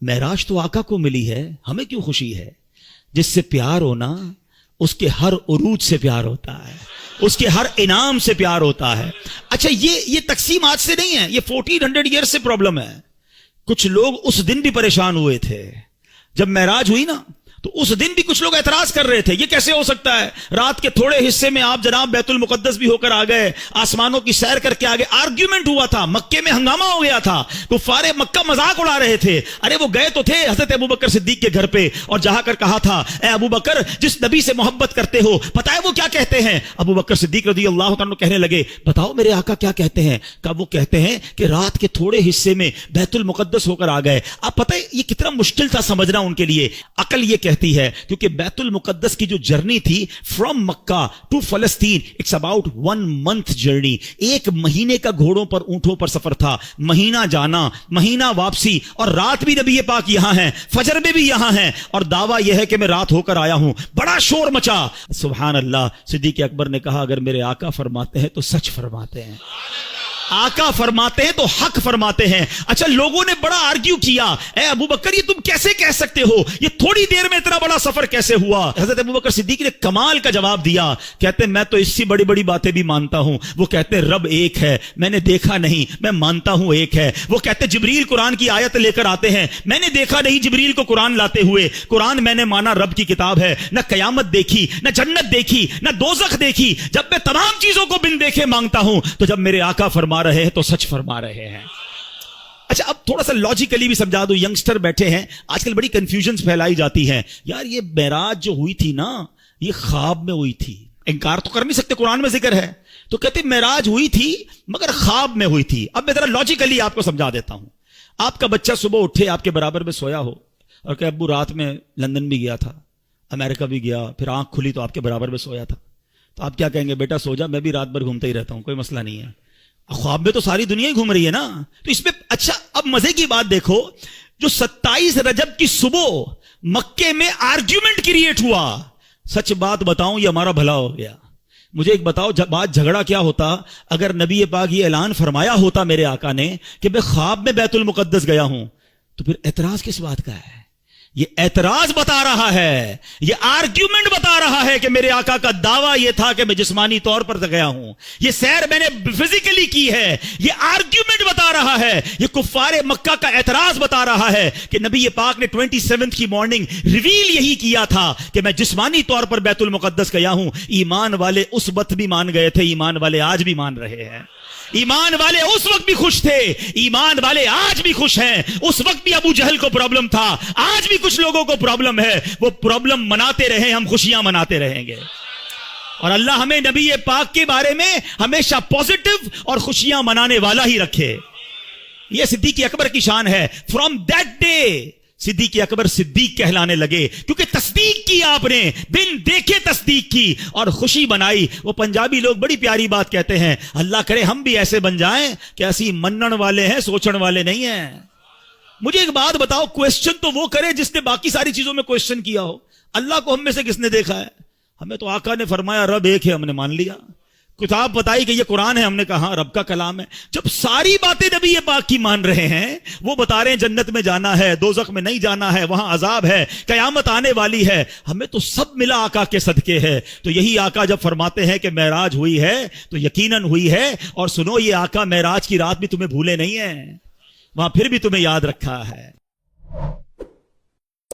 معراج تو آقا کو ملی ہے، ہمیں کیوں خوشی ہے؟ جس سے پیار ہونا اس کے ہر عروج سے پیار ہوتا ہے، اس کے ہر انعام سے پیار ہوتا ہے۔ اچھا یہ تقسیم آج سے نہیں ہے، یہ 1400 ایئر سے پرابلم ہے۔ کچھ لوگ اس دن بھی پریشان ہوئے تھے جب معراج ہوئی نا، تو اس دن بھی کچھ لوگ اعتراض کر رہے تھے، یہ کیسے ہو سکتا ہے؟ رات کے تھوڑے حصے میں آپ جناب بیت المقدس بھی ہو کر آ گئے، آسمانوں کی سیر کر کے آ گئے۔ آرگیومنٹ ہوا تھا، مکے میں ہنگامہ ہو گیا تھا، کفار مکہ مذاق اڑا رہے تھے۔ ارے وہ گئے تو تھے حضرت ابوبکر صدیق کے گھر پہ اور جہاں کر کہا تھا، اے ابوبکر جس نبی سے محبت کرتے ہو پتہ ہے وہ کیا کہتے ہیں؟ ابوبکر صدیق رضی اللہ عنہ کہنے لگے، بتاؤ میرے آقا کیا کہتے ہیں؟ کہ وہ کہتے ہیں کہ رات کے تھوڑے حصے میں بیت المقدس ہو کر آ گئے۔ اب پتہ ہے یہ کتنا مشکل تھا سمجھنا ان کے لیے۔ عقل یہ کہتی ہے کیونکہ بیت المقدس کی جو جرنی تھی فرام مکہ ٹو فلسطین، اٹس اباؤٹ 1 month جرنی، 1 مہینے کا گھوڑوں پر اونٹوں پر سفر تھا، مہینہ جانا مہینہ واپسی، اور رات بھی نبی پاک یہاں ہیں، فجر میں بھی یہاں ہیں، اور دعویٰ یہ ہے کہ میں رات ہو کر آیا ہوں۔ بڑا شور مچا، سبحان اللہ۔ صدیق اکبر نے کہا اگر میرے آقا فرماتے ہیں تو سچ فرماتے ہیں، آقا فرماتے ہیں تو حق فرماتے ہیں۔ اچھا لوگوں نے بڑا آرگیو کیا، اے ابوبکر یہ تم کیسے کہہ سکتے ہو، یہ تھوڑی دیر میں اتنا بڑا سفر کیسے ہوا؟ حضرت ابوبکر صدیق نے کمال کا جواب دیا، کہتے ہیں میں تو اس سے بڑی بڑی باتیں بھی مانتا ہوں۔ وہ کہتے ہیں رب ایک ہے، میں نے دیکھا نہیں، میں مانتا ہوں ایک ہے۔ وہ کہتے ہیں جبریل قرآن کی آیت لے کر آتے ہیں، میں نے دیکھا نہیں جبریل کو قرآن لاتے ہوئے، قرآن میں نے مانا رب کی کتاب ہے، نہ قیامت دیکھی، نہ جنت دیکھی، نہ دوزخ دیکھی، جب میں تمام چیزوں کو بن دیکھے مانگتا ہوں، تو جب میرے آقا فرما رہے ہیں تو سچ فرما رہے ہیں۔ اچھا اب تھوڑا سا لاجیکلی بھی سمجھا دو، ینگسٹر بیٹھے ہیں آج کل، بڑی کنفیوژنز پھیلائی جاتی ہیں، یار یہ معراج جو ہوئی تھی نا یہ خواب میں ہوئی تھی، انکار تو کر نہیں سکتے، قرآن میں ذکر ہے، تو کہتے معراج ہوئی تھی مگر خواب میں ہوئی تھی۔ اب میں ذرا لاجیکلی آپ کو سمجھا دیتا ہوں۔ آپ کا بچہ صبح اٹھے آپ کے برابر میں سویا ہو اور کہ ابو رات میں لندن بھی گیا تھا، امریکہ بھی گیا، پھر آنکھ کھلی تو آپ کے برابر میں سویا تھا، تو آپ کیا کہیں گے؟ بیٹا سو جا، میں بھی رات بھر گھومتا ہی رہتا ہوں، کوئی مسئلہ نہیں ہے۔ خواب میں تو ساری دنیا ہی گھوم رہی ہے نا، تو اس میں اچھا اب مزے کی بات دیکھو، جو 27 رجب کی صبح مکے میں آرگیومنٹ کریٹ ہوا، سچ بات بتاؤں یہ ہمارا بھلا ہو گیا۔ مجھے ایک بتاؤ بات جھگڑا کیا ہوتا اگر نبی پاک یہ اعلان فرمایا ہوتا میرے آقا نے کہ میں خواب میں بیت المقدس گیا ہوں، تو پھر اعتراض کس بات کا ہے؟ یہ اعتراض بتا رہا ہے، یہ آرگیومنٹ بتا رہا ہے کہ میرے آقا کا دعویٰ یہ تھا کہ میں جسمانی طور پر گیا ہوں، یہ سیر میں نے فزیکلی کی ہے، یہ آرگیومنٹ بتا رہا ہے، یہ کفار مکہ کا اعتراض بتا رہا ہے کہ نبی پاک نے 27 کی مارننگ ریویل یہی کیا تھا کہ میں جسمانی طور پر بیت المقدس گیا ہوں۔ ایمان والے اس وقت بھی مان گئے تھے، ایمان والے آج بھی مان رہے ہیں، ایمان والے اس وقت بھی خوش تھے، ایمان والے آج بھی خوش ہیں۔ اس وقت بھی ابو جہل کو پرابلم تھا، آج بھی کچھ لوگوں کو پرابلم ہے، وہ پرابلم مناتے رہیں، ہم خوشیاں مناتے رہیں گے، اور اللہ ہمیں نبی پاک کے بارے میں ہمیشہ پازیٹو اور خوشیاں منانے والا ہی رکھے۔ یہ صدیق اکبر کی شان ہے۔ فرام دیٹ ڈے صدیق اکبر صدیق کہلانے لگے، کیونکہ تصدیق کی، آپ نے بن دیکھے تصدیق کی اور خوشی بنائی۔ وہ پنجابی لوگ بڑی پیاری بات کہتے ہیں، اللہ کرے ہم بھی ایسے بن جائیں کہ ایسی منن والے ہیں، سوچن والے نہیں ہیں۔ مجھے ایک بات بتاؤ، کویسچن تو وہ کرے جس نے باقی ساری چیزوں میں کویسچن کیا ہو، اللہ کو ہم میں سے کس نے دیکھا ہے؟ ہمیں تو آقا نے فرمایا رب ایک ہے، ہم نے مان لیا، کتاب بتائی کہ یہ قرآن ہے، ہم نے کہا ہاں رب کا کلام ہے۔ جب ساری باتیں نبی پاک کی مان رہے ہیں، وہ بتا رہے ہیں جنت میں جانا ہے، دوزخ میں نہیں جانا ہے، وہاں عذاب ہے، قیامت آنے والی ہے، ہمیں تو سب ملا آقا کے صدقے ہے۔ تو یہی آقا جب فرماتے ہیں کہ معراج ہوئی ہے تو یقیناً ہوئی ہے، اور سنو یہ آقا معراج کی رات بھی تمہیں بھولے نہیں ہیں، وہاں پھر بھی تمہیں یاد رکھا ہے۔